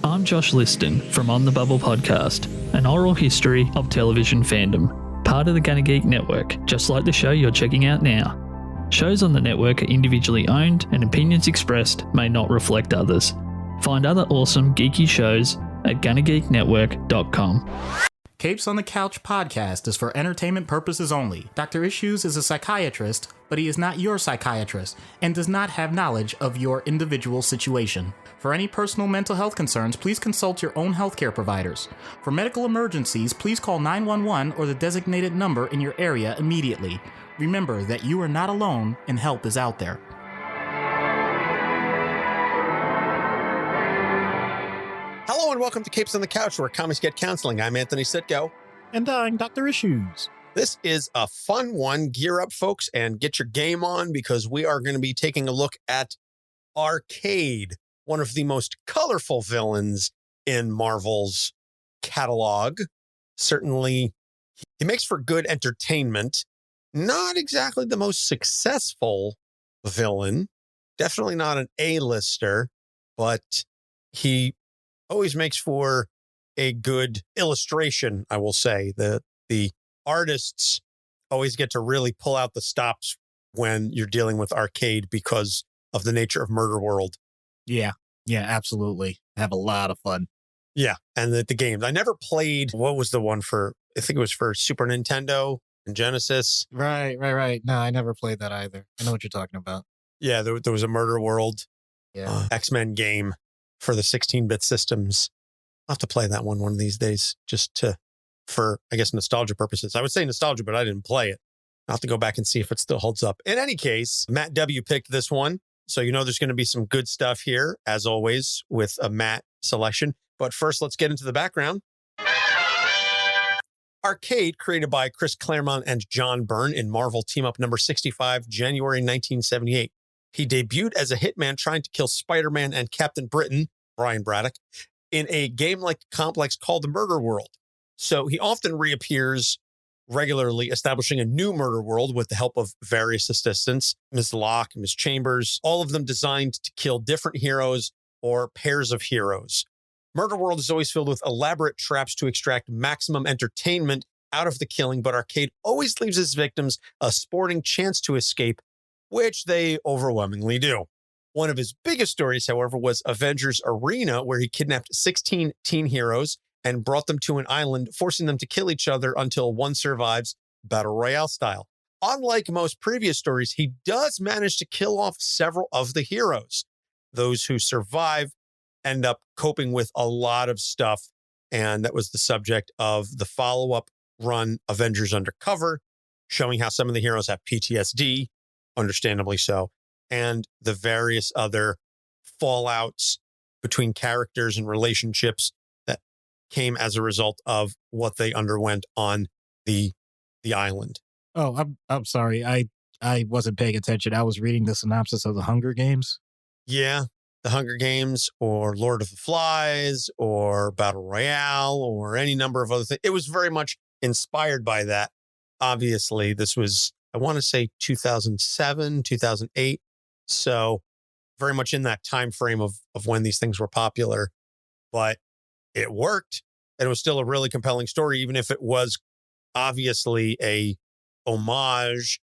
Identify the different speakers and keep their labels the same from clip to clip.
Speaker 1: I'm Josh Liston from On the Bubble podcast, an oral history of television fandom, part of the Gunna Geek Network, just like the show you're checking out now. Shows on the network are individually owned and opinions expressed may not reflect others. Find other awesome geeky shows at GunnaGeekNetwork.com.
Speaker 2: Capes on the Couch podcast is for entertainment purposes only. Dr. Issues is a psychiatrist, but he is not your psychiatrist and does not have knowledge of your individual situation. For any personal mental health concerns, please consult your own healthcare providers. For medical emergencies, please call 911 or the designated number in your area immediately. Remember that you are not alone and help is out there.
Speaker 3: Hello and welcome to Capes on the Couch, where comics get counseling. I'm Anthony Sitko.
Speaker 4: And I'm Dr. Issues.
Speaker 3: This is a fun one. Gear up, folks, and get your game on, because we are going to be taking a look at Arcade, one of the most colorful villains in Marvel's catalog. Certainly, he makes for good entertainment. Not exactly the most successful villain. Definitely not an A-lister, but he always makes for a good illustration, I will say. The artists always get to really pull out the stops when you're dealing with Arcade because of the nature of Murderworld.
Speaker 4: Yeah, absolutely. Have a lot of fun.
Speaker 3: Yeah, and the games. I never played, what was the one for, I think it was for Super Nintendo and Genesis.
Speaker 4: Right. No, I never played that either. I know what you're talking about.
Speaker 3: Yeah, there was a Murderworld X-Men game for the 16-bit systems. I'll have to play that one of these days, just for, I guess, nostalgia purposes. I would say nostalgia, but I didn't play it. I'll have to go back and see if it still holds up. In any case, Matt W. picked this one. So you know there's going to be some good stuff here, as always, with a Matt selection. But first, let's get into the background. Arcade, created by Chris Claremont and John Byrne in Marvel Team-Up number 65, January 1978. He debuted as a hitman trying to kill Spider-Man and Captain Britain, Brian Braddock, in a game-like complex called the Murderworld. So he often reappears regularly, establishing a new Murderworld with the help of various assistants, Ms. Locke, Ms. Chambers, all of them designed to kill different heroes or pairs of heroes. Murderworld is always filled with elaborate traps to extract maximum entertainment out of the killing, but Arcade always leaves his victims a sporting chance to escape, which they overwhelmingly do. One of his biggest stories, however, was Avengers Arena, where he kidnapped 16 teen heroes and brought them to an island, forcing them to kill each other until one survives, Battle Royale-style. Unlike most previous stories, he does manage to kill off several of the heroes. Those who survive end up coping with a lot of stuff, and that was the subject of the follow-up run, Avengers Undercover, showing how some of the heroes have PTSD, understandably so, and the various other fallouts between characters and relationships that came as a result of what they underwent on the island.
Speaker 4: Oh, I'm sorry. I wasn't paying attention. I was reading the synopsis of the Hunger Games.
Speaker 3: Yeah, the Hunger Games or Lord of the Flies or Battle Royale or any number of other things. It was very much inspired by that. Obviously, this was, I want to say 2007, 2008. So very much in that time frame of when these things were popular. But it worked. And it was still a really compelling story, even if it was obviously a homage,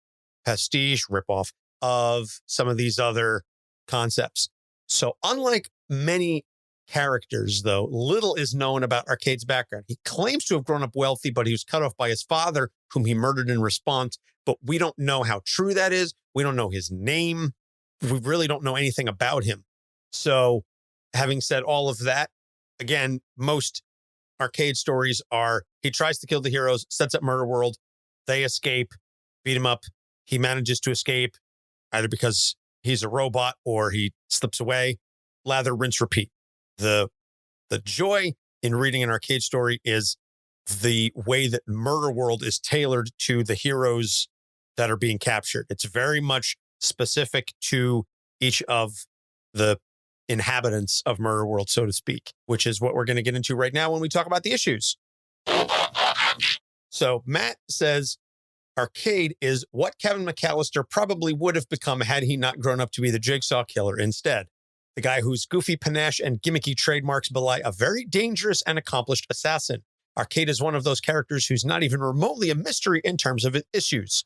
Speaker 3: pastiche, ripoff of some of these other concepts. So unlike many characters, though, little is known about Arcade's background. He claims to have grown up wealthy, but he was cut off by his father, whom he murdered in response. But we don't know how true that is. We don't know his name. We really don't know anything about him. So having said all of that, again, most Arcade stories are he tries to kill the heroes, sets up Murderworld, they escape, beat him up. He manages to escape either because he's a robot or he slips away. Lather, rinse, repeat. The joy in reading an Arcade story is the way that Murderworld is tailored to the heroes that are being captured. It's very much specific to each of the inhabitants of Murderworld, so to speak, which is what we're going to get into right now when we talk about the issues. So Matt says Arcade is what Kevin McCallister probably would have become had he not grown up to be the Jigsaw Killer instead. the guy whose goofy panache and gimmicky trademarks belie a very dangerous and accomplished assassin. Arcade is one of those characters who's not even remotely a mystery in terms of its issues.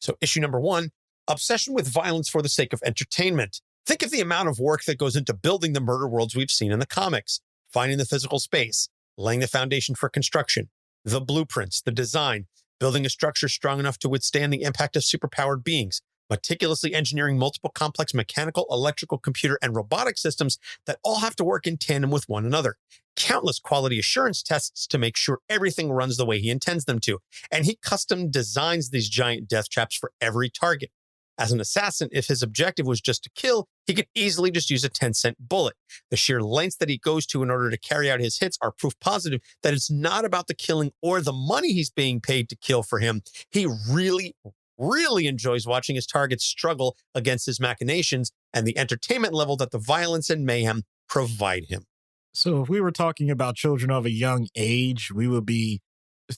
Speaker 3: So issue number 1, obsession with violence for the sake of entertainment. Think of the amount of work that goes into building the murder worlds we've seen in the comics, finding the physical space, laying the foundation for construction, the blueprints, the design, building a structure strong enough to withstand the impact of superpowered beings, meticulously engineering multiple complex mechanical, electrical, computer, and robotic systems that all have to work in tandem with one another. Countless quality assurance tests to make sure everything runs the way he intends them to. And he custom designs these giant death traps for every target. As an assassin, if his objective was just to kill, he could easily just use a 10-cent bullet. The sheer lengths that he goes to in order to carry out his hits are proof positive that it's not about the killing or the money he's being paid to kill for him. He really enjoys watching his targets struggle against his machinations and the entertainment level that the violence and mayhem provide him.
Speaker 4: So if we were talking about children of a young age, we would be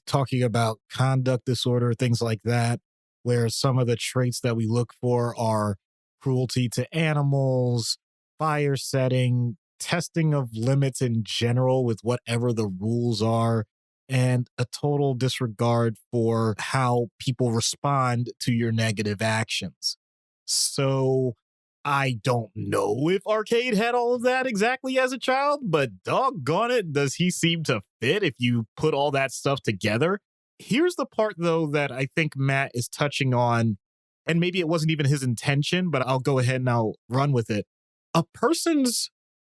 Speaker 4: talking about conduct disorder, things like that, where some of the traits that we look for are cruelty to animals, fire setting, testing of limits in general with whatever the rules are, and a total disregard for how people respond to your negative actions. So I don't know if Arcade had all of that exactly as a child, but doggone it, does he seem to fit if you put all that stuff together? Here's the part, though, that I think Matt is touching on, and maybe it wasn't even his intention, but I'll go ahead and I'll run with it. A person's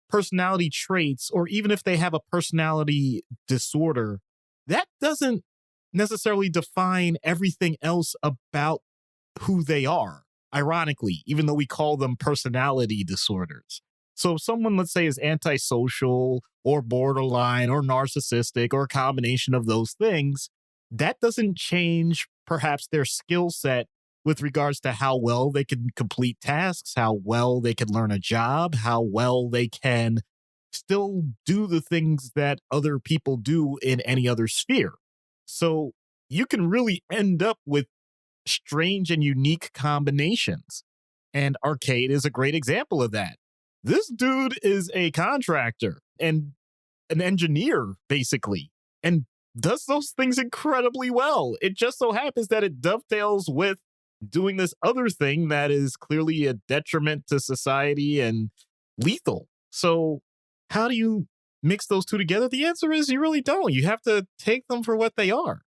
Speaker 4: personality traits, or even if they have a personality disorder, that doesn't necessarily define everything else about who they are, ironically, even though we call them personality disorders. So if someone, let's say, is antisocial or borderline or narcissistic or a combination of those things, that doesn't change perhaps their skill set with regards to how well they can complete tasks, how well they can learn a job, how well they can still do the things that other people do in any other sphere. So you can really end up with strange and unique combinations. And Arcade is a great example of that. This dude is a contractor and an engineer, basically, and does those things incredibly well. It just so happens that it dovetails with doing this other thing that is clearly a detriment to society and lethal. So how do you mix those two together? The answer is you really don't. You have to take them for what they are.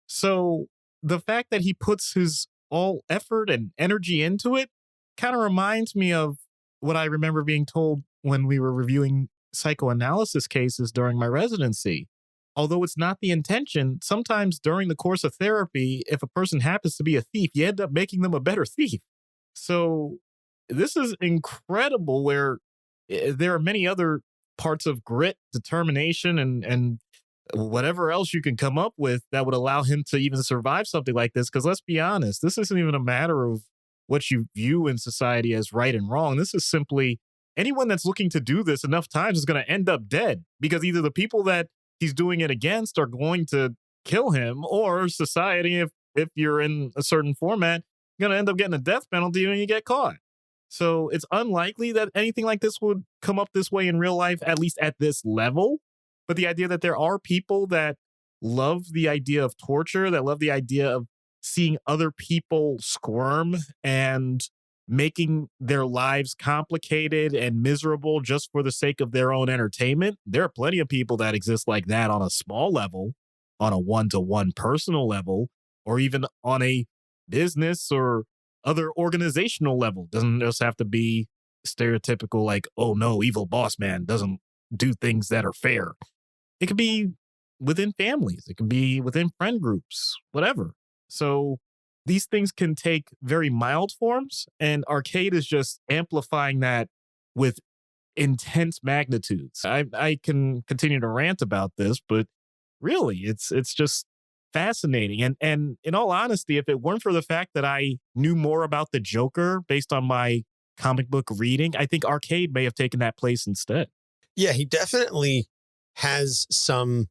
Speaker 4: So the fact that he puts his all effort and energy into it kind of reminds me of what I remember being told when we were reviewing psychoanalysis cases during my residency. Although it's not the intention, sometimes during the course of therapy, if a person happens to be a thief, you end up making them a better thief. So this is incredible, where there are many other parts of grit, determination, and whatever else you can come up with that would allow him to even survive something like this. Because let's be honest, this isn't even a matter of what you view in society as right and wrong. This is simply anyone that's looking to do this enough times is going to end up dead, because either the people that he's doing it against are going to kill him, or society, if you're in a certain format, you're going to end up getting a death penalty when you get caught. So it's unlikely that anything like this would come up this way in real life, at least at this level. But the idea that there are people that love the idea of torture, that love the idea of seeing other people squirm and making their lives complicated and miserable just for the sake of their own entertainment. There are plenty of people that exist like that on a small level, on a one-to-one personal level, or even on a business or other organizational level. Doesn't just have to be stereotypical like, oh no, evil boss man doesn't do things that are fair. It could be within families. It can be within friend groups, whatever. So these things can take very mild forms, and Arcade is just amplifying that with intense magnitudes. I can continue to rant about this, but really, it's just fascinating. And in all honesty, if it weren't for the fact that I knew more about the Joker based on my comic book reading, I think Arcade may have taken that place instead.
Speaker 3: Yeah, he definitely has some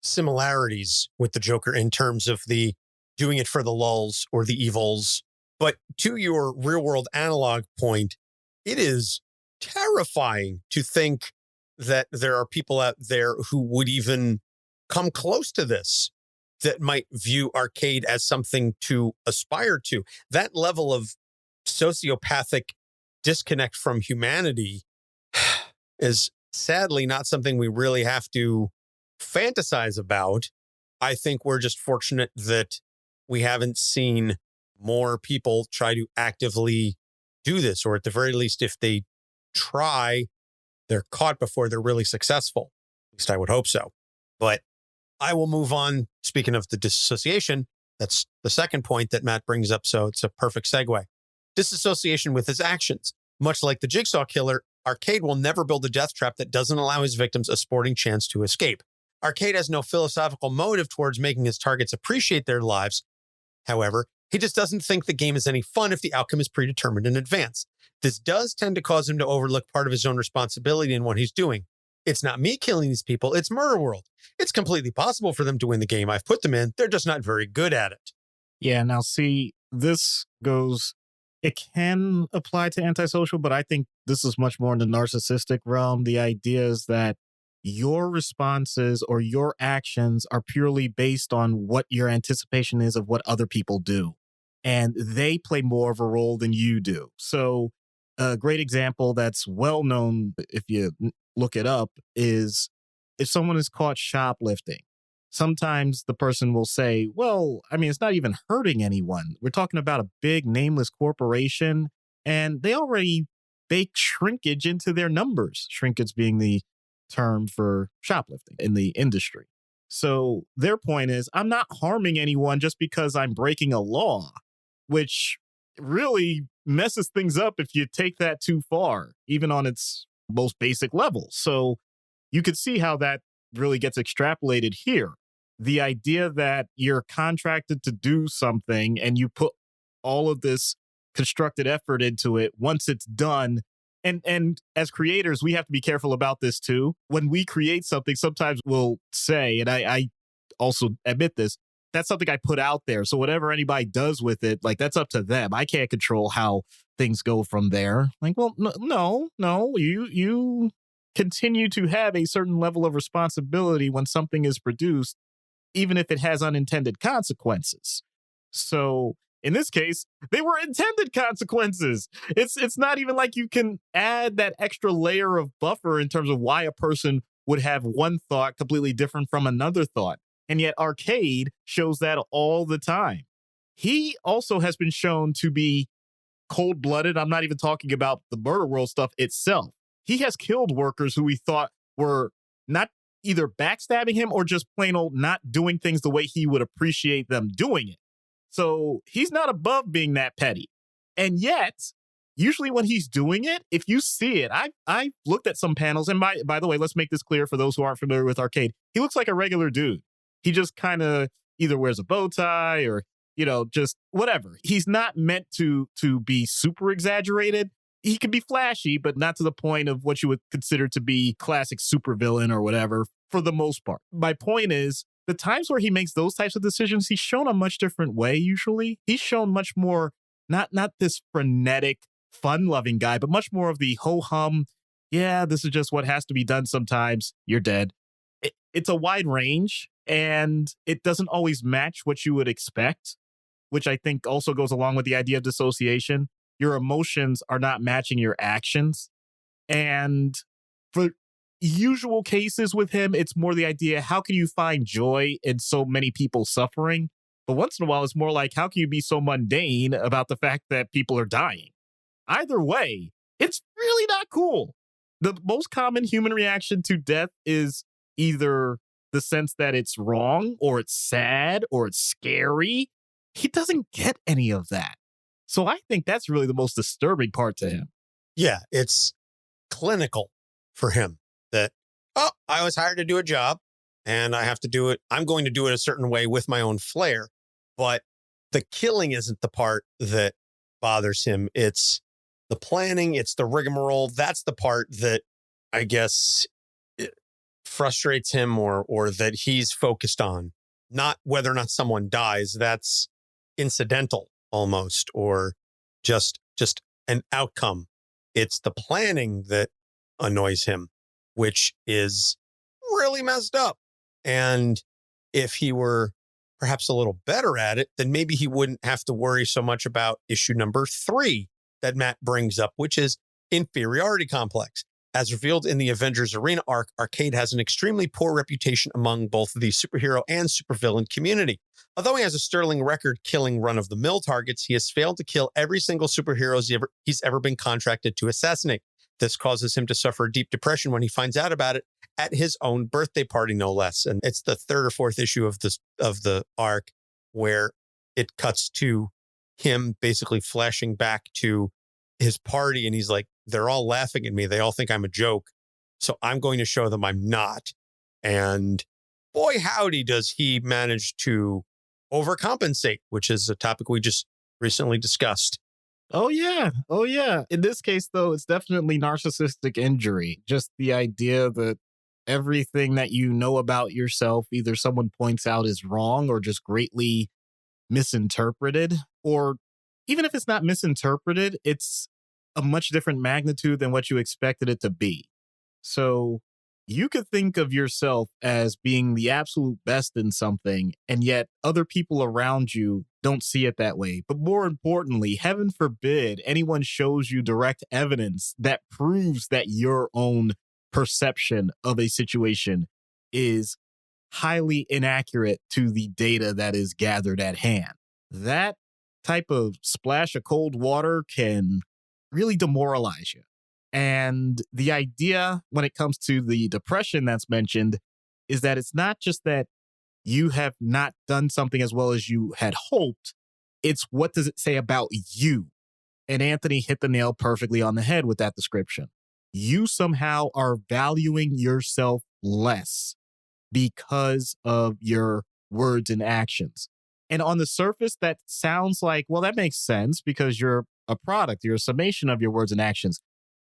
Speaker 3: similarities with the Joker in terms of the doing it for the lulz or the evils. But to your real world analog point, it is terrifying to think that there are people out there who would even come close to this, that might view arcade as something to aspire to. That level of sociopathic disconnect from humanity is sadly not something we really have to fantasize about. I think we're just fortunate that we haven't seen more people try to actively do this, or at the very least, if they try, they're caught before they're really successful. At least I would hope so. But I will move on. Speaking of the disassociation, that's the second point that Matt brings up, so it's a perfect segue. Disassociation with his actions. Much like the Jigsaw Killer, Arcade will never build a death trap that doesn't allow his victims a sporting chance to escape. Arcade has no philosophical motive towards making his targets appreciate their lives. However, he just doesn't think the game is any fun if the outcome is predetermined in advance. This does tend to cause him to overlook part of his own responsibility in what he's doing. It's not me killing these people, it's Murderworld. It's completely possible for them to win the game I've put them in. They're just not very good at it.
Speaker 4: Yeah, now see, it can apply to antisocial, but I think this is much more in the narcissistic realm. The idea is that your responses or your actions are purely based on what your anticipation is of what other people do. And they play more of a role than you do. So a great example that's well known, if you look it up, is if someone is caught shoplifting. Sometimes the person will say, well, I mean, it's not even hurting anyone. We're talking about a big nameless corporation, and they already bake shrinkage into their numbers. Shrinkage being the term for shoplifting in the industry. So their point is, I'm not harming anyone just because I'm breaking a law, which really messes things up if you take that too far, even on its most basic level. So you could see how that really gets extrapolated here. The idea that you're contracted to do something and you put all of this constructed effort into it, once it's done. And as creators, we have to be careful about this too. When we create something, sometimes we'll say, and I also admit this, that's something I put out there. So whatever anybody does with it, like, that's up to them. I can't control how things go from there. Like, well, no, you continue to have a certain level of responsibility when something is produced, even if it has unintended consequences. So in this case, they were intended consequences. It's not even like you can add that extra layer of buffer in terms of why a person would have one thought completely different from another thought. And yet Arcade shows that all the time. He also has been shown to be cold-blooded. I'm not even talking about the Murderworld stuff itself. He has killed workers who he thought were not either backstabbing him or just plain old not doing things the way he would appreciate them doing it. So he's not above being that petty. And yet, usually when he's doing it, if you see it, I looked at some panels, and by the way, let's make this clear for those who aren't familiar with Arcade. He looks like a regular dude. He just kind of either wears a bow tie or, just whatever. He's not meant to be super exaggerated. He can be flashy, but not to the point of what you would consider to be classic supervillain or whatever, for the most part. My point is, the times where he makes those types of decisions, he's shown a much different way usually. He's shown much more, not this frenetic, fun-loving guy, but much more of the ho-hum, yeah, this is just what has to be done sometimes, you're dead. It's a wide range, and it doesn't always match what you would expect, which I think also goes along with the idea of dissociation. Your emotions are not matching your actions. And for usual cases with him, it's more the idea, how can you find joy in so many people suffering? But once in a while, it's more like, how can you be so mundane about the fact that people are dying? Either way, it's really not cool. The most common human reaction to death is either the sense that it's wrong, or it's sad, or it's scary. He doesn't get any of that. So I think that's really the most disturbing part to him.
Speaker 3: Yeah, it's clinical for him that, I was hired to do a job and I have to do it. I'm going to do it a certain way with my own flair. But the killing isn't the part that bothers him. It's the planning. It's the rigmarole. That's the part that I guess frustrates him or that he's focused on. Not whether or not someone dies. That's incidental almost, or just an outcome It's the planning that annoys him, which is really messed up. And if he were perhaps a little better at it, then maybe he wouldn't have to worry so much about issue number 3 that Matt brings up, which is inferiority complex. As revealed in the Avengers Arena arc, Arcade has an extremely poor reputation among both the superhero and supervillain community. Although he has a sterling record killing run-of-the-mill targets, he has failed to kill every single superhero he's ever been contracted to assassinate. This causes him to suffer a deep depression when he finds out about it at his own birthday party, no less. And it's the 3rd or 4th issue of the arc where it cuts to him basically flashing back to his party. And he's like, they're all laughing at me. They all think I'm a joke. So I'm going to show them I'm not. And boy, howdy, does he manage to overcompensate, which is a topic we just recently discussed.
Speaker 4: Oh, yeah. Oh, yeah. In this case, though, it's definitely narcissistic injury. Just the idea that everything that you know about yourself, either someone points out is wrong or just greatly misinterpreted, or even if it's not misinterpreted, it's a much different magnitude than what you expected it to be. So you could think of yourself as being the absolute best in something, and yet other people around you don't see it that way. But more importantly, heaven forbid anyone shows you direct evidence that proves that your own perception of a situation is highly inaccurate to the data that is gathered at hand. That type of splash of cold water can really demoralize you. And the idea when it comes to the depression that's mentioned is that it's not just that you have not done something as well as you had hoped. It's what does it say about you? And Anthony hit the nail perfectly on the head with that description. You somehow are valuing yourself less because of your words and actions. And on the surface, that sounds like, well, that makes sense because you're a product, you're a summation of your words and actions,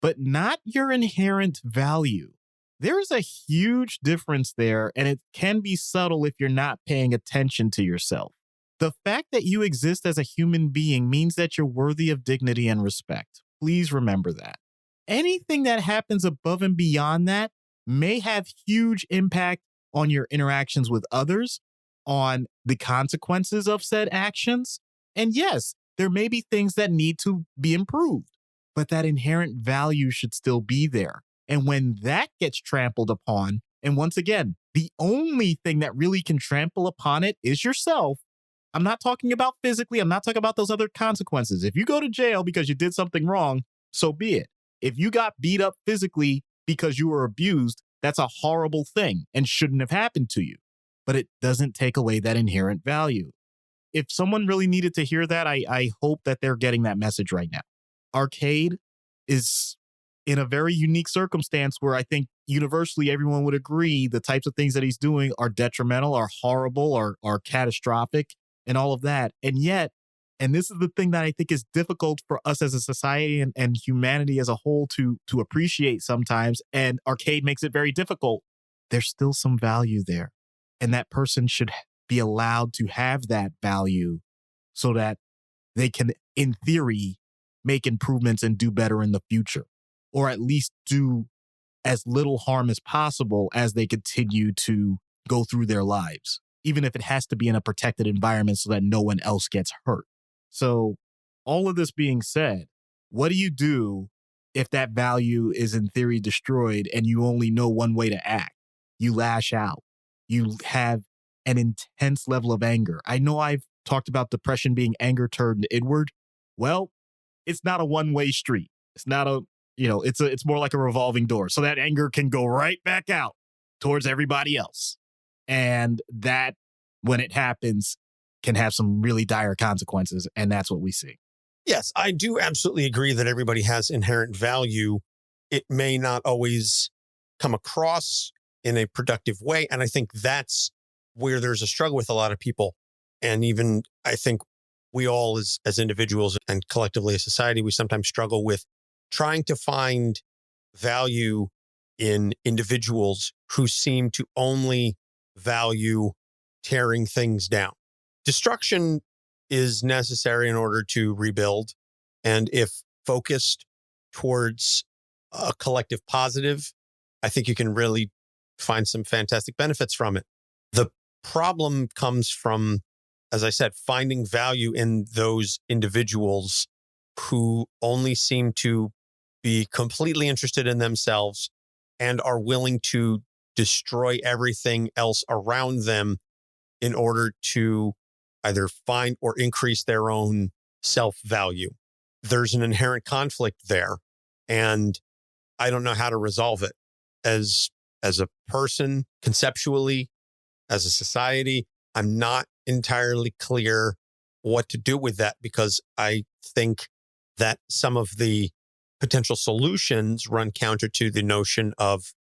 Speaker 4: but not your inherent value. There is a huge difference there, and it can be subtle if you're not paying attention to yourself. The fact that you exist as a human being means that you're worthy of dignity and respect. Please remember that. Anything that happens above and beyond that may have huge impact on your interactions with others, on the consequences of said actions. And yes, there may be things that need to be improved, but that inherent value should still be there. And when that gets trampled upon, and once again, the only thing that really can trample upon it is yourself. I'm not talking about physically. I'm not talking about those other consequences. If you go to jail because you did something wrong, so be it. If you got beat up physically because you were abused, that's a horrible thing and shouldn't have happened to you. But it doesn't take away that inherent value. If someone really needed to hear that, I hope that they're getting that message right now. Arcade is in a very unique circumstance where I think universally everyone would agree the types of things that he's doing are detrimental, are horrible, are catastrophic, and all of that. And yet, and this is the thing that I think is difficult for us as a society and humanity as a whole to appreciate sometimes, and Arcade makes it very difficult, there's still some value there. And that person should be allowed to have that value so that they can, in theory, make improvements and do better in the future, or at least do as little harm as possible as they continue to go through their lives, even if it has to be in a protected environment so that no one else gets hurt. So all of this being said, what do you do if that value is in theory destroyed and you only know one way to act? You lash out. You have an intense level of anger. I know I've talked about depression being anger turned inward. Well, it's not a one-way street. It's not it's more like a revolving door. So that anger can go right back out towards everybody else. And that, when it happens, can have some really dire consequences. And that's what we see.
Speaker 3: Yes, I do absolutely agree that everybody has inherent value. It may not always come across in a productive way. And I think that's where there's a struggle with a lot of people. And even I think we all as individuals and collectively as society, we sometimes struggle with trying to find value in individuals who seem to only value tearing things down. Destruction is necessary in order to rebuild. And if focused towards a collective positive, I think you can really find some fantastic benefits from it. The problem comes from, as I said, finding value in those individuals who only seem to be completely interested in themselves and are willing to destroy everything else around them in order to either find or increase their own self-value. There's an inherent conflict there, and I don't know how to resolve it. As a person, conceptually, as a society, I'm not entirely clear what to do with that, because I think that some of the potential solutions run counter to the notion of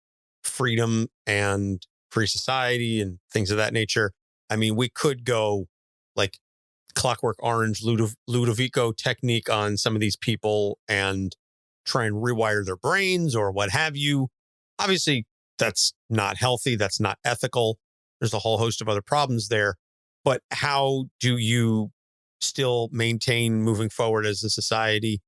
Speaker 3: freedom and free society and things of that nature. I mean, we could go like Clockwork Orange, Ludovico technique on some of these people and try and rewire their brains or what have you. Obviously, that's not healthy. That's not ethical. There's a whole host of other problems there. But how do you still maintain moving forward as a society,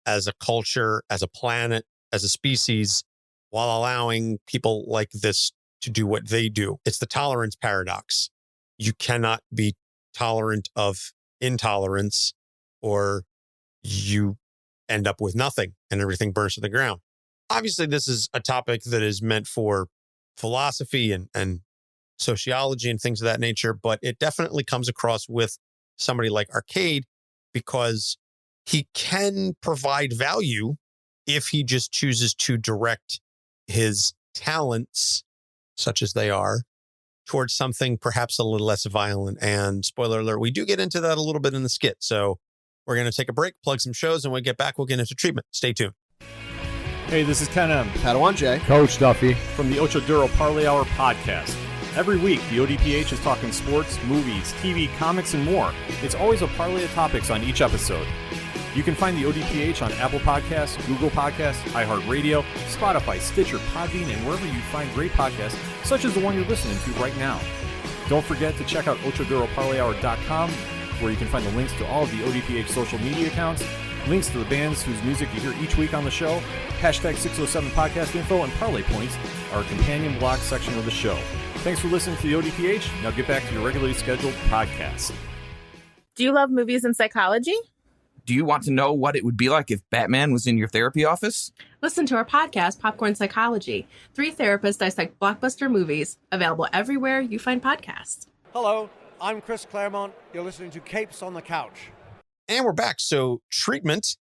Speaker 3: as a culture, as a planet, as a species, while allowing people like this to do what they do? It's the tolerance paradox. You cannot be tolerant of intolerance, or you end up with nothing and everything burns to the ground. Obviously, this is a topic that is meant for philosophy and sociology and things of that nature, but it definitely comes across with somebody like Arcade, because he can provide value if he just chooses to direct his talents, such as they are, towards something perhaps a little less violent. And spoiler alert, we do get into that a little bit in the skit. So we're going to take a break, plug some shows, and when we get back, we'll get into treatment. Stay tuned.
Speaker 5: Hey, this is Ken M.
Speaker 6: Padawan J.
Speaker 7: Coach Duffy.
Speaker 5: From the Ocho Duro Parlay Hour podcast. Every week, the ODPH is talking sports, movies, TV, comics, and more. It's always a parlay of topics on each episode. You can find the ODPH on Apple Podcasts, Google Podcasts, iHeartRadio, Spotify, Stitcher, Podbean, and wherever you find great podcasts, such as the one you're listening to right now. Don't forget to check out OchoDuroParlayHour.com, where you can find the links to all of the ODPH social media accounts, links to the bands whose music you hear each week on the show, hashtag 607 podcast info, and parlay points, our companion blog section of the show. Thanks for listening to the ODPH. Now get back to your regularly scheduled podcast.
Speaker 8: Do you love movies and psychology?
Speaker 6: Do you want to know what it would be like if Batman was in your therapy office?
Speaker 9: Listen to our podcast, Popcorn Psychology. 3 therapists dissect blockbuster movies, available everywhere you find podcasts.
Speaker 10: Hello, I'm Chris Claremont. You're listening to Capes on the Couch.
Speaker 3: And we're back. So treatment.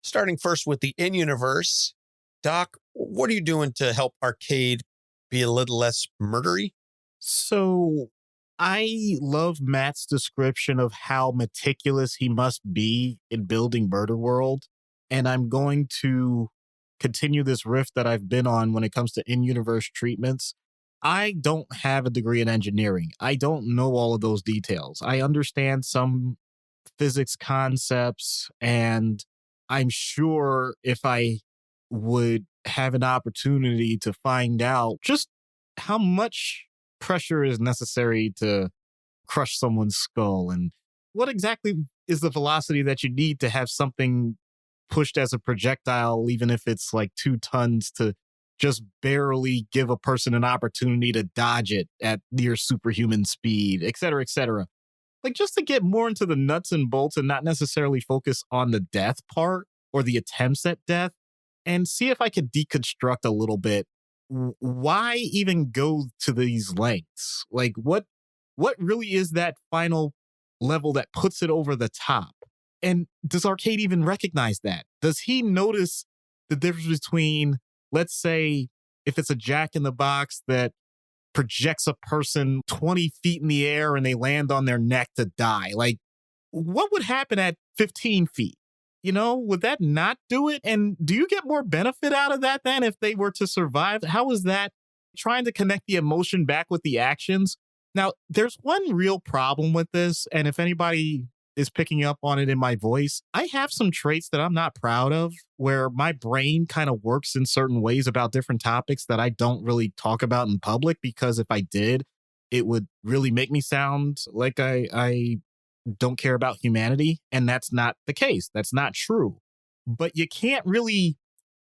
Speaker 3: Starting first with the in-universe. Doc, what are you doing to help Arcade be a little less murdery?
Speaker 4: So I love Matt's description of how meticulous he must be in building Murderworld. And I'm going to continue this riff that I've been on when it comes to in-universe treatments. I don't have a degree in engineering. I don't know all of those details. I understand some physics concepts, and I'm sure if I would have an opportunity to find out just how much pressure is necessary to crush someone's skull and what exactly is the velocity that you need to have something pushed as a projectile, even if it's like 2 tons, to just barely give a person an opportunity to dodge it at near superhuman speed, et cetera, et cetera. Like, just to get more into the nuts and bolts and not necessarily focus on the death part or the attempts at death, and see if I could deconstruct a little bit. Why even go to these lengths? Like, what really is that final level that puts it over the top? And does Arcade even recognize that? Does he notice the difference between, let's say, if it's a jack-in-the-box that projects a person 20 feet in the air and they land on their neck to die? Like, what would happen at 15 feet? You know, would that not do it? And do you get more benefit out of that than if they were to survive? How is that trying to connect the emotion back with the actions? Now, there's one real problem with this, and if anybody is picking up on it in my voice, I have some traits that I'm not proud of, where my brain kind of works in certain ways about different topics that I don't really talk about in public, because if I did, it would really make me sound like I don't care about humanity. And that's not the case. That's not true. But you can't really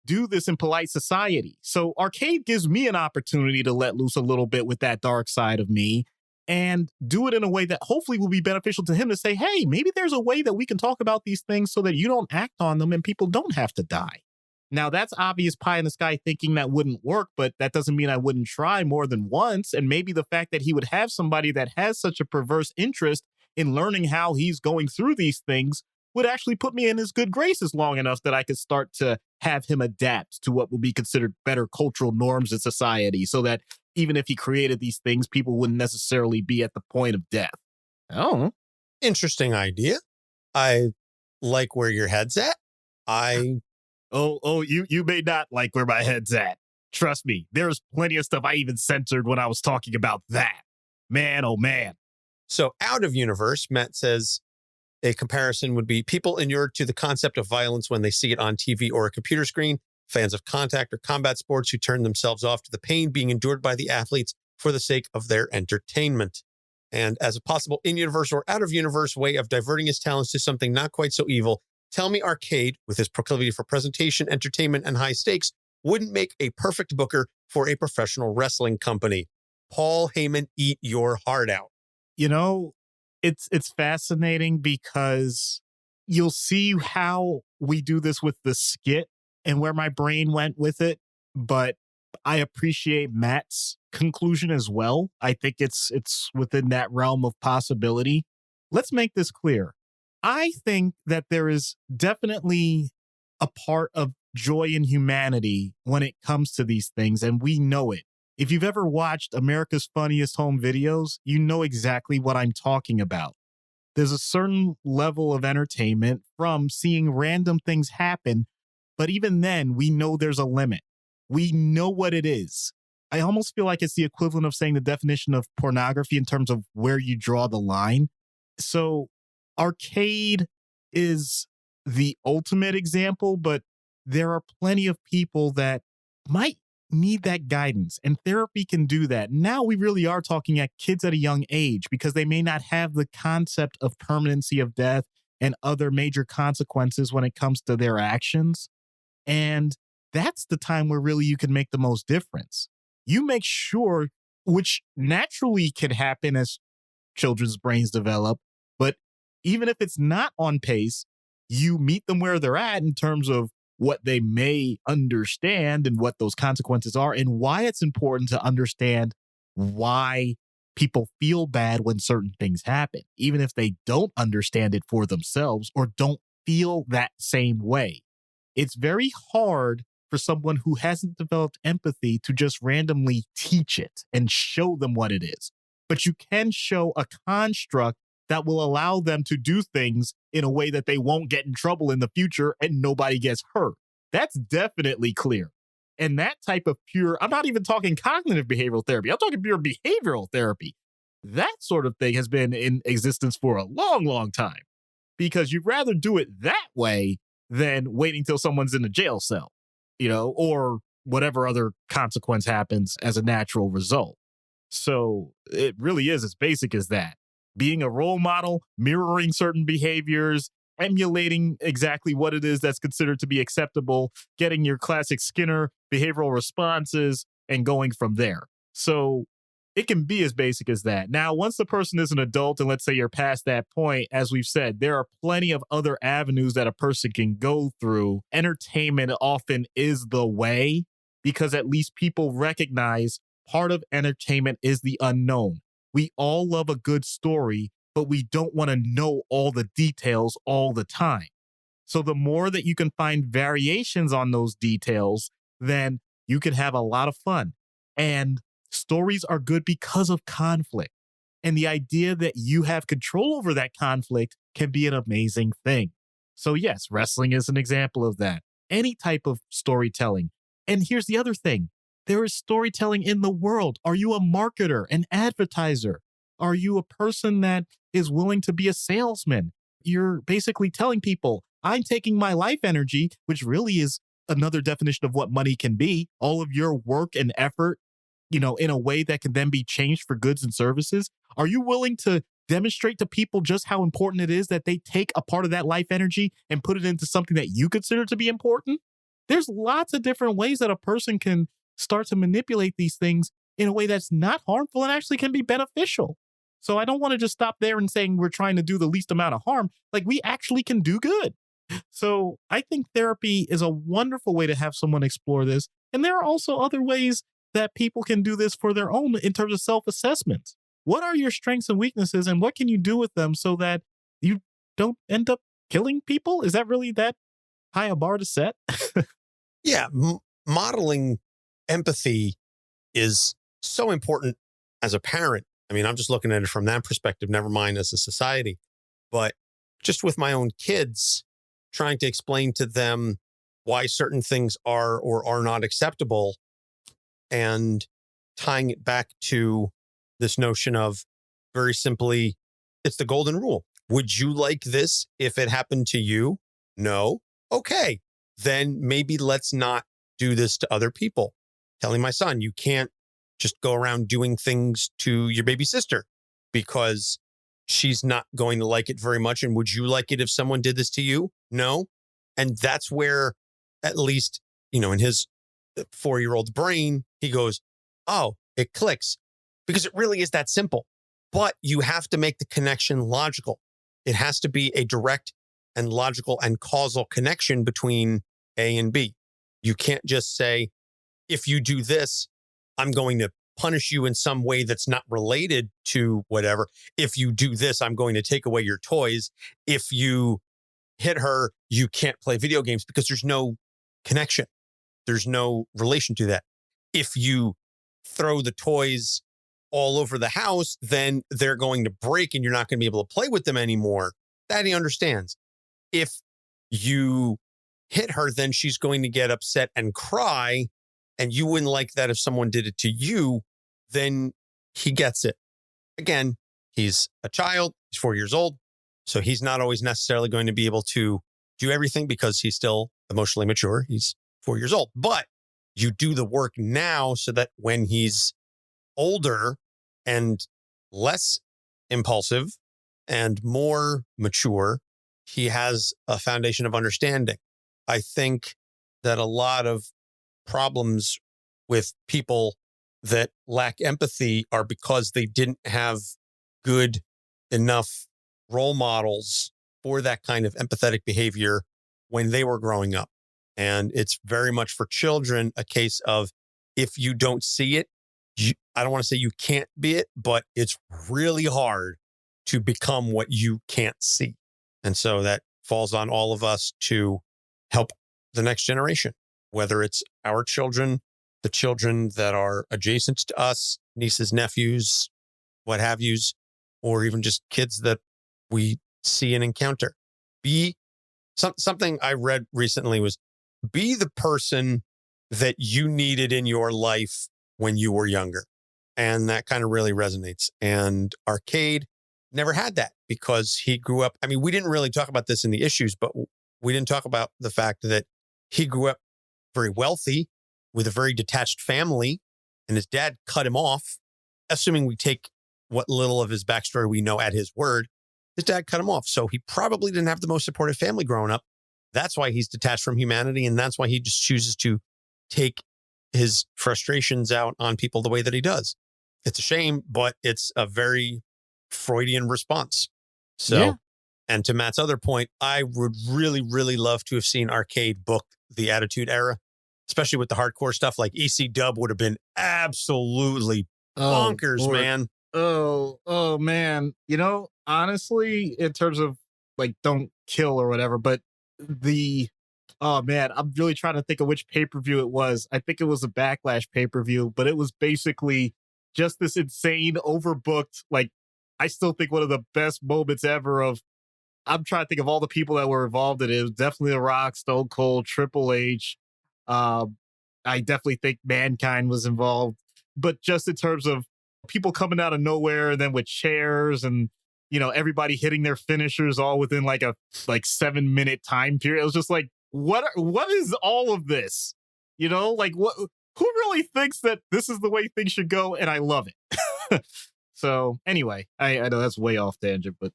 Speaker 4: do this in polite society. So arcade gives me an opportunity to let loose a little bit with that dark side of me and do it in a way that hopefully will be beneficial to him to say, hey, maybe there's a way that we can talk about these things so that you don't act on them and people don't have to die. Now, that's obvious pie in the sky thinking that wouldn't work, but that doesn't mean I wouldn't try more than once. And maybe the fact that he would have somebody that has such a perverse interest in learning how he's going through these things would actually put me in his good graces long enough that I could start to have him adapt to what would be considered better cultural norms in society so that even if he created these things, people wouldn't necessarily be at the point of death. Oh,
Speaker 3: Interesting idea. I like where your head's at.
Speaker 4: You may not like where my head's at. Trust me, there's plenty of stuff I even censored when I was talking about that. Man, oh man.
Speaker 3: So out of universe, Matt says a comparison would be people inured to the concept of violence when they see it on TV or a computer screen, fans of contact or combat sports who turn themselves off to the pain being endured by the athletes for the sake of their entertainment. And as a possible in-universe or out-of-universe way of diverting his talents to something not quite so evil, tell me Arcade, with his proclivity for presentation, entertainment, and high stakes, wouldn't make a perfect booker for a professional wrestling company. Paul Heyman, eat your heart out.
Speaker 4: You know, it's fascinating because you'll see how we do this with the skit and where my brain went with it. But I appreciate Matt's conclusion as well. I think it's within that realm of possibility. Let's make this clear. I think that there is definitely a part of joy in humanity when it comes to these things, and we know it. If you've ever watched America's Funniest Home Videos, you know exactly what I'm talking about. There's a certain level of entertainment from seeing random things happen, but even then, we know there's a limit. We know what it is. I almost feel like it's the equivalent of saying the definition of pornography in terms of where you draw the line. So arcade is the ultimate example, but there are plenty of people that might need that guidance, and therapy can do that. Now we really are talking at kids at a young age because they may not have the concept of permanency of death and other major consequences when it comes to their actions. And that's the time where really you can make the most difference. You make sure, which naturally can happen as children's brains develop, but even if it's not on pace, you meet them where they're at in terms of what they may understand and what those consequences are and why it's important to understand why people feel bad when certain things happen, even if they don't understand it for themselves or don't feel that same way. It's very hard for someone who hasn't developed empathy to just randomly teach it and show them what it is. But you can show a construct that will allow them to do things in a way that they won't get in trouble in the future and nobody gets hurt. That's definitely clear. And that type of pure, I'm not even talking cognitive behavioral therapy, I'm talking pure behavioral therapy. That sort of thing has been in existence for a long, long time because you'd rather do it that way than waiting till someone's in a jail cell, or whatever other consequence happens as a natural result. So it really is as basic as that. Being a role model, mirroring certain behaviors, emulating exactly what it is that's considered to be acceptable, getting your classic Skinner behavioral responses, and going from there. So it can be as basic as that. Now, once the person is an adult, and let's say you're past that point, as we've said, there are plenty of other avenues that a person can go through. Entertainment often is the way because at least people recognize part of entertainment is the unknown. We all love a good story, but we don't want to know all the details all the time. So the more that you can find variations on those details, then you can have a lot of fun. And stories are good because of conflict. And the idea that you have control over that conflict can be an amazing thing. So yes, wrestling is an example of that. Any type of storytelling. And here's the other thing. There is storytelling in the world. Are you a marketer, an advertiser? Are you a person that is willing to be a salesman? You're basically telling people, I'm taking my life energy, which really is another definition of what money can be. All of your work and effort in a way that can then be changed for goods and services? Are you willing to demonstrate to people just how important it is that they take a part of that life energy and put it into something that you consider to be important? There's lots of different ways that a person can start to manipulate these things in a way that's not harmful and actually can be beneficial. So I don't want to just stop there and saying we're trying to do the least amount of harm. Like, we actually can do good. So I think therapy is a wonderful way to have someone explore this. And there are also other ways that people can do this for their own in terms of self-assessment. What are your strengths and weaknesses, and what can you do with them so that you don't end up killing people? Is that really that high a bar to set?
Speaker 3: Yeah. Modeling empathy is so important as a parent. I mean, I'm just looking at it from that perspective, never mind as a society. But just with my own kids, trying to explain to them why certain things are or are not acceptable, and tying it back to this notion of, very simply, it's the golden rule. Would you like this if it happened to you? No. Okay. Then maybe let's not do this to other people. Telling my son, you can't just go around doing things to your baby sister because she's not going to like it very much. And would you like it if someone did this to you? No. And that's where, at least, in his 4-year-old brain, he goes, oh, it clicks, because it really is that simple. But you have to make the connection logical. It has to be a direct and logical and causal connection between A and B. You can't just say, if you do this, I'm going to punish you in some way that's not related to whatever. If you do this, I'm going to take away your toys. If you hit her, you can't play video games, because there's no connection. There's no relation to that. If you throw the toys all over the house, then they're going to break and you're not going to be able to play with them anymore. That he understands. If you hit her, then she's going to get upset and cry, and you wouldn't like that if someone did it to you. Then he gets it. Again, he's a child, he's 4 years old, so he's not always necessarily going to be able to do everything because he's still emotionally mature. He's 4 years old, but you do the work now so that when he's older and less impulsive and more mature, he has a foundation of understanding. I think that a lot of problems with people that lack empathy are because they didn't have good enough role models for that kind of empathetic behavior when they were growing up. And it's very much for children a case of, if you don't see it, I don't want to say you can't be it, but it's really hard to become what you can't see. And so that falls on all of us to help the next generation, whether it's our children, the children that are adjacent to us, nieces, nephews, what have yous, or even just kids that we see and encounter. Something I read recently was, be the person that you needed in your life when you were younger. And that kind of really resonates. And Arcade never had that because he grew up. I mean, we didn't really talk about this in the issues, but we didn't talk about the fact that he grew up very wealthy with a very detached family, and his dad cut him off. Assuming we take what little of his backstory we know at his word, his dad cut him off. So he probably didn't have the most supportive family growing up. That's why he's detached from humanity. And that's why he just chooses to take his frustrations out on people the way that he does. It's a shame, but it's a very Freudian response. So, yeah. And to Matt's other point, I would really, really love to have seen Arcade book the Attitude Era, especially with the hardcore stuff. Like EC Dub would have been absolutely bonkers, man.
Speaker 4: Oh, man. Honestly, in terms of like don't kill or whatever, but oh man, I'm really trying to think of which pay-per-view it was. I think it was a Backlash pay-per-view, but it was basically just this insane overbooked, like, I still think one of the best moments ever of, I'm trying to think of all the people that were involved in it. It was definitely The Rock, Stone Cold, Triple H. I definitely think Mankind was involved, but just in terms of people coming out of nowhere and then with chairs and, everybody hitting their finishers all within like a 7-minute time period. It was just like, what is all of this? Like, who really thinks that this is the way things should go? And I love it. So anyway, I know that's way off tangent, but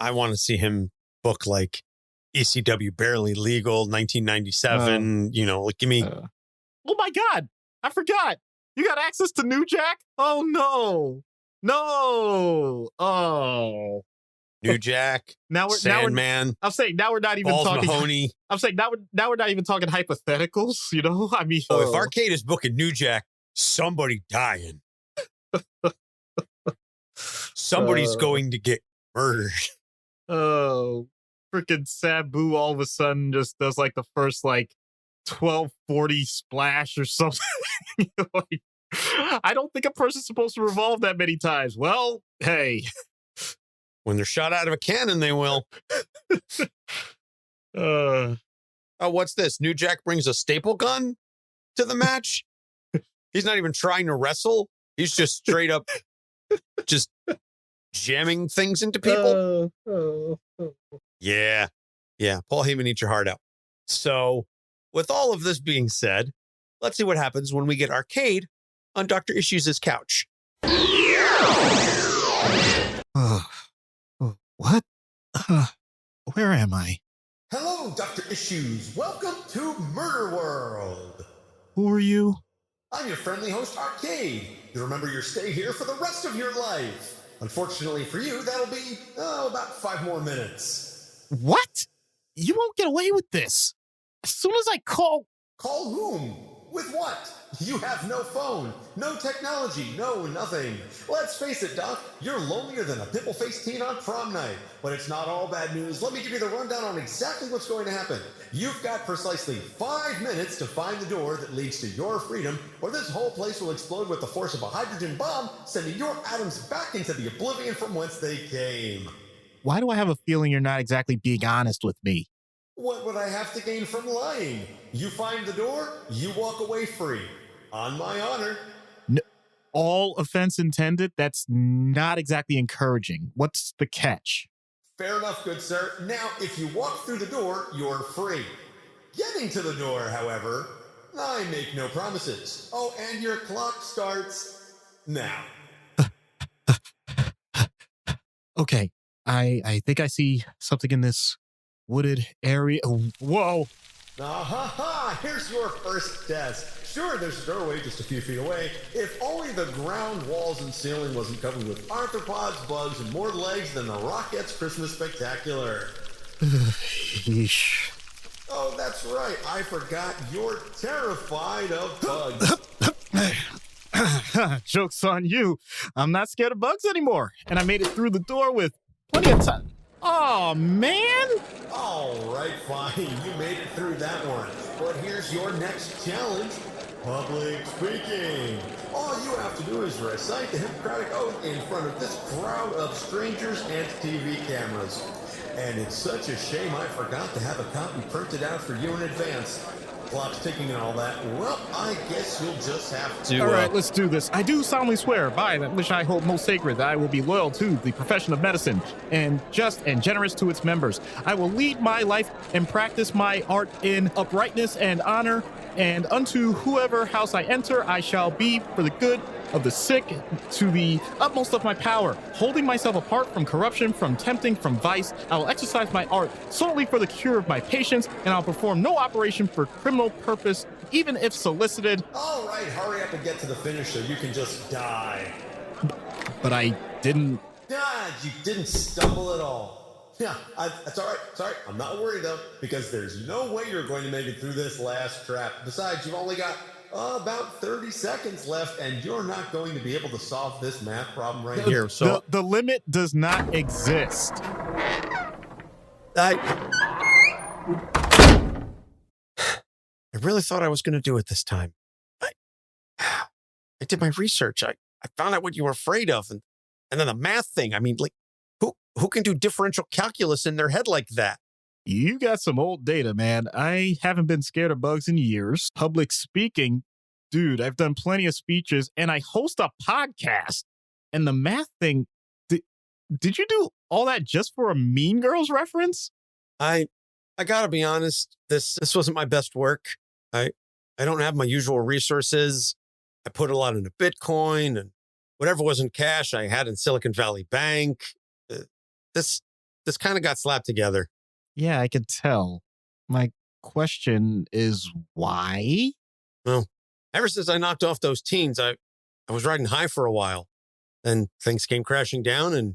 Speaker 3: I want to see him book like ECW Barely Legal 1997. Like give me.
Speaker 4: Oh my God, I forgot. You got access to New Jack? Oh no. Oh.
Speaker 3: New Jack, Sandman.
Speaker 4: I'm saying now we're not even
Speaker 3: Balls
Speaker 4: talking.
Speaker 3: Mahoney.
Speaker 4: I'm saying now we're not even talking hypotheticals. I mean,
Speaker 3: if Arcade is booking New Jack, somebody dying. Somebody's going to get murdered.
Speaker 4: Oh, freaking Sabu! All of a sudden, just does like the first 1240 splash or something. I don't think a person's supposed to revolve that many times. Well, hey.
Speaker 3: When they're shot out of a cannon, they will. Oh, what's this? New Jack brings a staple gun to the match? He's not even trying to wrestle. He's just straight up just jamming things into people. Yeah. Paul Heyman, eat your heart out. So with all of this being said, let's see what happens when we get Arcade on Dr. Issues' couch.
Speaker 4: What? Where am I?
Speaker 7: Hello, Dr. Issues. Welcome to Murderworld.
Speaker 4: Who are you?
Speaker 7: I'm your friendly host, Arcade. You remember your stay here for the rest of your life. Unfortunately for you, that'll be, about 5 more minutes.
Speaker 4: What? You won't get away with this. As soon as I call...
Speaker 7: Call whom? With what? You have no phone, no technology, no nothing. Let's face it, Doc, you're lonelier than a pimple-faced teen on prom night. But it's not all bad news. Let me give you the rundown on exactly what's going to happen. You've got precisely 5 minutes to find the door that leads to your freedom, or this whole place will explode with the force of a hydrogen bomb, sending your atoms back into the oblivion from whence they came.
Speaker 4: Why do I have a feeling you're not exactly being honest with me?
Speaker 7: What would I have to gain from lying? You find the door, you walk away free. On my honor.
Speaker 4: No, all offense intended, that's not exactly encouraging. What's the catch?
Speaker 7: Fair enough, good sir. Now, if you walk through the door, you're free. Getting to the door, however, I make no promises. Oh, and your clock starts now.
Speaker 4: Okay, I think I see something in this wooded area. Whoa!
Speaker 7: Ha! Here's your first test. Sure, there's a doorway just a few feet away. If only the ground, walls, and ceiling wasn't covered with arthropods, bugs, and more legs than the Rockettes' Christmas Spectacular.
Speaker 4: Yeesh.
Speaker 7: Oh, that's right. I forgot you're terrified of bugs.
Speaker 4: Joke's on you. I'm not scared of bugs anymore. And I made it through the door with plenty of time. Oh, man.
Speaker 7: All right, fine. You made it through that one. But here's your next challenge. Public speaking. All you have to do is recite the Hippocratic Oath in front of this crowd of strangers and TV cameras. And it's such a shame I forgot to have a copy printed out for you in advance. Clock's ticking and all that. Well, I guess you'll just have to...
Speaker 4: All right, let's do this. I do solemnly swear by that which I hold most sacred that I will be loyal to the profession of medicine and just and generous to its members. I will lead my life and practice my art in uprightness and honor, and unto whoever house I enter, I shall be for the good of the sick to the utmost of my power, holding myself apart from corruption, from tempting, from vice. I will exercise my art solely for the cure of my patients, and I'll perform no operation for criminal purpose, even if solicited.
Speaker 7: All right, hurry up and get to the finish so you can just die.
Speaker 4: But I didn't...
Speaker 7: God, you didn't stumble at all. Yeah, that's all right. Sorry, I'm not worried though, because there's no way you're going to make it through this last trap. Besides, you've only got about 30 seconds left, and you're not going to be able to solve this math problem right here. So
Speaker 4: the limit does not exist.
Speaker 3: I really thought I was going to do it this time. I did my research. I found out what you were afraid of, and then the math thing. I mean, like, who can do differential calculus in their head like that?
Speaker 4: You got some old data, man. I haven't been scared of bugs in years. Public speaking, dude, I've done plenty of speeches, and I host a podcast. And the math thing, did you do all that just for a Mean Girls reference?
Speaker 3: I gotta be honest, this wasn't my best work. I don't have my usual resources. I put a lot into Bitcoin, and whatever wasn't cash I had in Silicon Valley Bank. This kind of got slapped together.
Speaker 4: Yeah, I can tell. My question is why?
Speaker 3: Well, ever since I knocked off those teens, I was riding high for a while. Then things came crashing down, and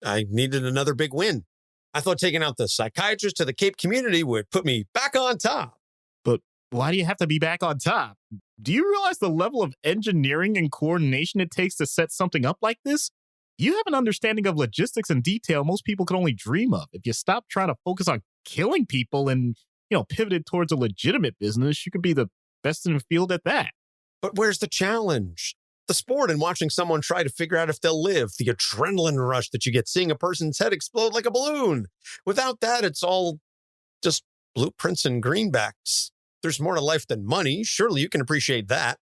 Speaker 3: I needed another big win. I thought taking out the psychiatrist to the Cape community would put me back on top.
Speaker 4: But why do you have to be back on top? Do you realize the level of engineering and coordination it takes to set something up like this? You have an understanding of logistics and detail most people could only dream of. If you stop trying to focus on killing people and, pivoted towards a legitimate business, you could be the best in the field at that.
Speaker 3: But where's the challenge? The sport and watching someone try to figure out if they'll live, the adrenaline rush that you get seeing a person's head explode like a balloon. Without that, it's all just blueprints and greenbacks. There's more to life than money. Surely you can appreciate that.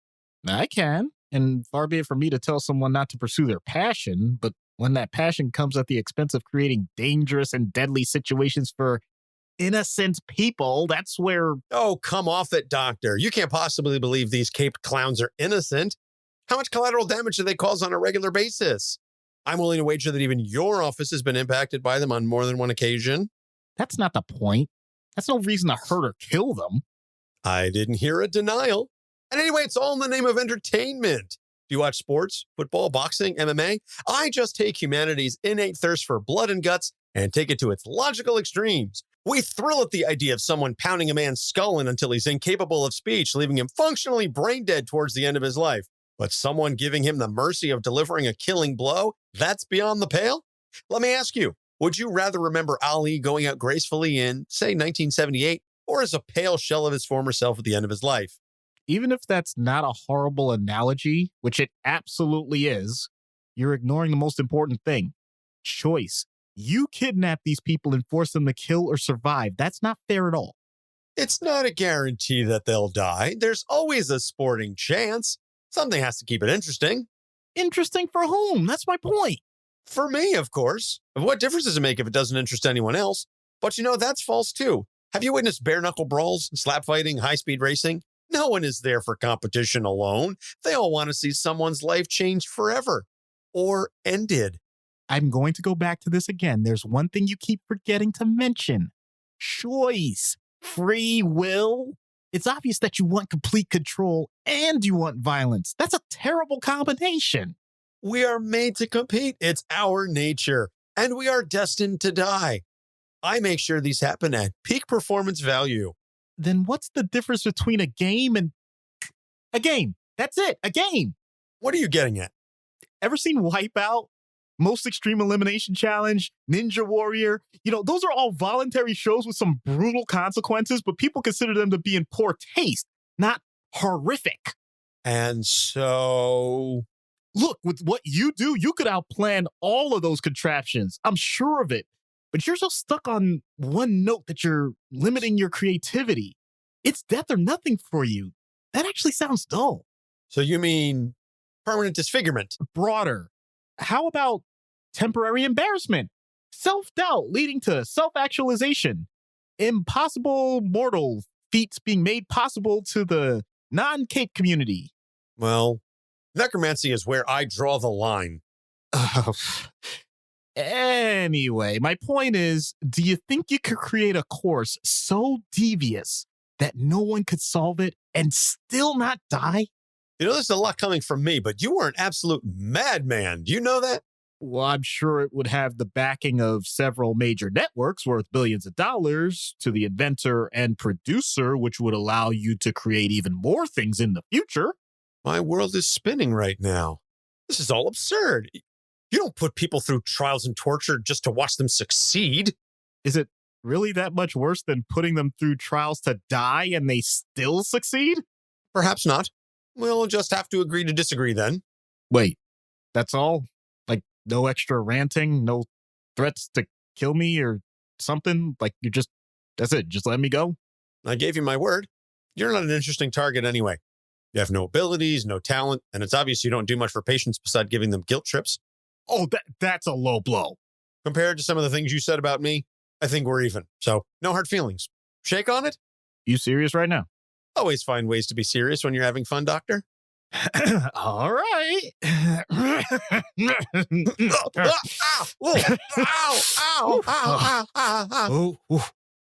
Speaker 4: I can, and far be it from me to tell someone not to pursue their passion, but when that passion comes at the expense of creating dangerous and deadly situations for innocent people, that's where...
Speaker 3: Oh, come off it, Doctor. You can't possibly believe these caped clowns are innocent. How much collateral damage do they cause on a regular basis? I'm willing to wager that even your office has been impacted by them on more than one occasion.
Speaker 4: That's not the point. That's no reason to hurt or kill them.
Speaker 3: I didn't hear a denial. And anyway, it's all in the name of entertainment. Do you watch sports, football, boxing, MMA? I just take humanity's innate thirst for blood and guts and take it to its logical extremes. We thrill at the idea of someone pounding a man's skull in until he's incapable of speech, leaving him functionally brain dead towards the end of his life. But someone giving him the mercy of delivering a killing blow, that's beyond the pale? Let me ask you, would you rather remember Ali going out gracefully in, say, 1978, or as a pale shell of his former self at the end of his life?
Speaker 4: Even if that's not a horrible analogy, which it absolutely is, you're ignoring the most important thing. Choice. You kidnap these people and force them to kill or survive. That's not fair at all.
Speaker 3: It's not a guarantee that they'll die. There's always a sporting chance. Something has to keep it interesting.
Speaker 4: Interesting for whom? That's my point.
Speaker 3: For me, of course. What difference does it make if it doesn't interest anyone else? But that's false too. Have you witnessed bare-knuckle brawls, slap fighting, high-speed racing? No one is there for competition alone. They all want to see someone's life changed forever. Or ended.
Speaker 4: I'm going to go back to this again. There's one thing you keep forgetting to mention. Choice. Free will. It's obvious that you want complete control and you want violence. That's a terrible combination.
Speaker 3: We are made to compete. It's our nature. And we are destined to die. I make sure these happen at peak performance value.
Speaker 4: Then what's the difference between a game and... A game. That's it. A game.
Speaker 3: What are you getting at?
Speaker 4: Ever seen Wipeout? Most Extreme Elimination Challenge, Ninja Warrior. Those are all voluntary shows with some brutal consequences, but people consider them to be in poor taste, not horrific.
Speaker 3: And so...
Speaker 4: Look, with what you do, you could outplan all of those contraptions. I'm sure of it. But you're so stuck on one note that you're limiting your creativity. It's death or nothing for you. That actually sounds dull.
Speaker 3: So you mean permanent disfigurement?
Speaker 4: Broader. How about temporary embarrassment? Self-doubt leading to self-actualization. Impossible mortal feats being made possible to the non-cape community.
Speaker 3: Well, necromancy is where I draw the line.
Speaker 4: Anyway, my point is, do you think you could create a course so devious that no one could solve it and still not die?
Speaker 3: There's a lot coming from me, but you are an absolute madman. Do you know that?
Speaker 4: Well, I'm sure it would have the backing of several major networks worth billions of dollars to the inventor and producer, which would allow you to create even more things in the future.
Speaker 3: My world is spinning right now. This is all absurd. You don't put people through trials and torture just to watch them succeed.
Speaker 4: Is it really that much worse than putting them through trials to die and they still succeed?
Speaker 3: Perhaps not. We'll just have to agree to disagree then.
Speaker 4: Wait, that's all? Like, no extra ranting, no threats to kill me or something? Like, that's it, just let me go?
Speaker 3: I gave you my word. You're not an interesting target anyway. You have no abilities, no talent, and it's obvious you don't do much for patients besides giving them guilt trips.
Speaker 4: Oh, that's a low blow.
Speaker 3: Compared to some of the things you said about me, I think we're even. So, no hard feelings. Shake on it?
Speaker 4: You serious right now?
Speaker 3: Always find ways to be serious when you're having fun, Doctor.
Speaker 4: All right.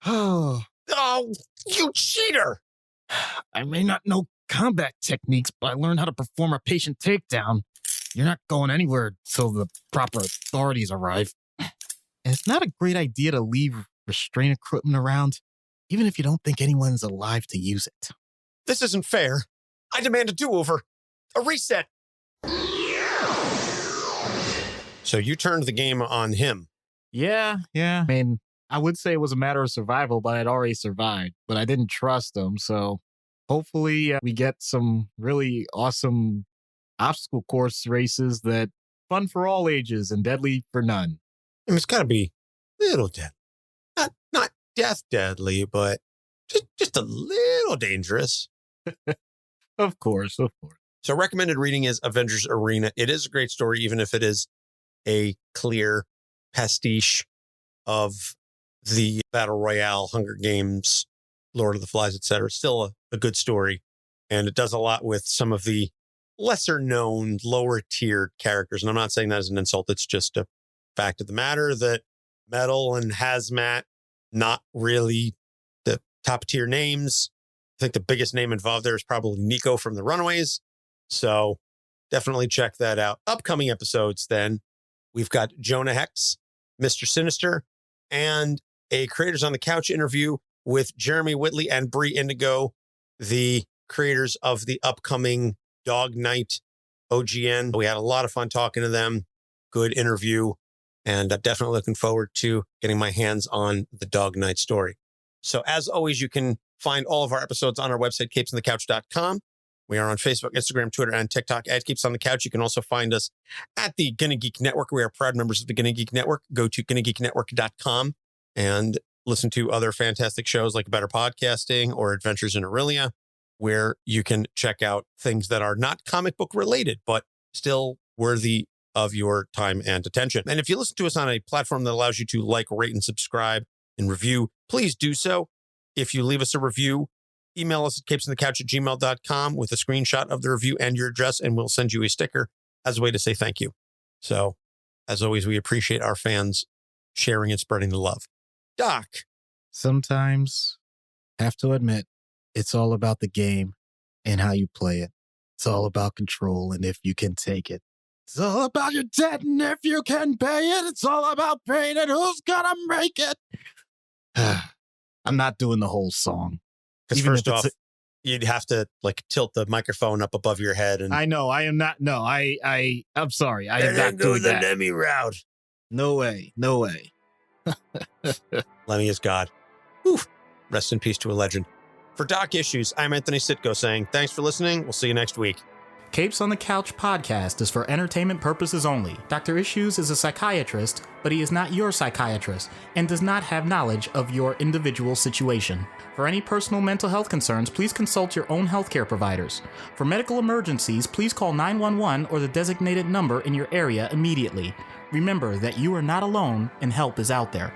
Speaker 3: Oh, you cheater.
Speaker 4: I may not know combat techniques, but I learned how to perform a patient takedown. You're not going anywhere till the proper authorities arrive. And it's not a great idea to leave restraint equipment around, even if you don't think anyone's alive to use it.
Speaker 3: This isn't fair. I demand a do-over. A reset. So you turned the game on him.
Speaker 4: Yeah. I mean, I would say it was a matter of survival, but I'd already survived. But I didn't trust him, so hopefully we get some really awesome obstacle course races that fun for all ages and deadly for none.
Speaker 3: I mean, it's got to be a little deadly. Not death deadly, but just a little dangerous.
Speaker 4: Of course.
Speaker 3: So recommended reading is Avengers Arena. It is a great story, even if it is a clear pastiche of the Battle Royale, Hunger Games, Lord of the Flies, etc. Still a good story. And it does a lot with some of the lesser known, lower tiered characters. And I'm not saying that as an insult. It's just a fact of the matter that Metal and Hazmat, not really the top tier names. I think the biggest name involved there is probably Nico from the Runaways. So definitely check that out. Upcoming episodes, then, we've got Jonah Hex, Mr. Sinister, and a Creators on the Couch interview with Jeremy Whitley and Bree Indigo, the creators of the upcoming Dog Night OGN. We had a lot of fun talking to them. Good interview. And I'm definitely looking forward to getting my hands on the Dog Night story. So as always, you can find all of our episodes on our website, capesonthecouch.com. We are on Facebook, Instagram, Twitter, and TikTok at Capes on the Couch. You can also find us at the Gonna Geek Network. We are proud members of the Gonna Geek Network. Go to GonnaGeekNetwork.com and listen to other fantastic shows like Better Podcasting or Adventures in Aurelia, where you can check out things that are not comic book related, but still worthy of your time and attention. And if you listen to us on a platform that allows you to like, rate, and subscribe and review, please do so. If you leave us a review, email us at capesonthecouch@gmail.com with a screenshot of the review and your address, and we'll send you a sticker as a way to say thank you. So, as always, we appreciate our fans sharing and spreading the love. Doc.
Speaker 4: Sometimes, have to admit, it's all about the game and how you play it. It's all about control and if you can take it. It's all about your debt and if you can pay it. It's all about pain and who's gonna make it. I'm not doing the whole song.
Speaker 3: Because first off, you'd have to like tilt the microphone up above your head. And
Speaker 4: I know, I am not. No, I'm sorry. I am not doing that.
Speaker 3: Lemmy route.
Speaker 4: No way.
Speaker 3: Lemmy is God. Oof. Rest in peace to a legend. For Doc Issues, I'm Anthony Sitko saying thanks for listening. We'll see you next week.
Speaker 2: Capes on the Couch podcast is for entertainment purposes only. Dr. Issues is a psychiatrist, but he is not your psychiatrist and does not have knowledge of your individual situation. For any personal mental health concerns, please consult your own healthcare providers. For medical emergencies, please call 911 or the designated number in your area immediately. Remember that you are not alone and help is out there.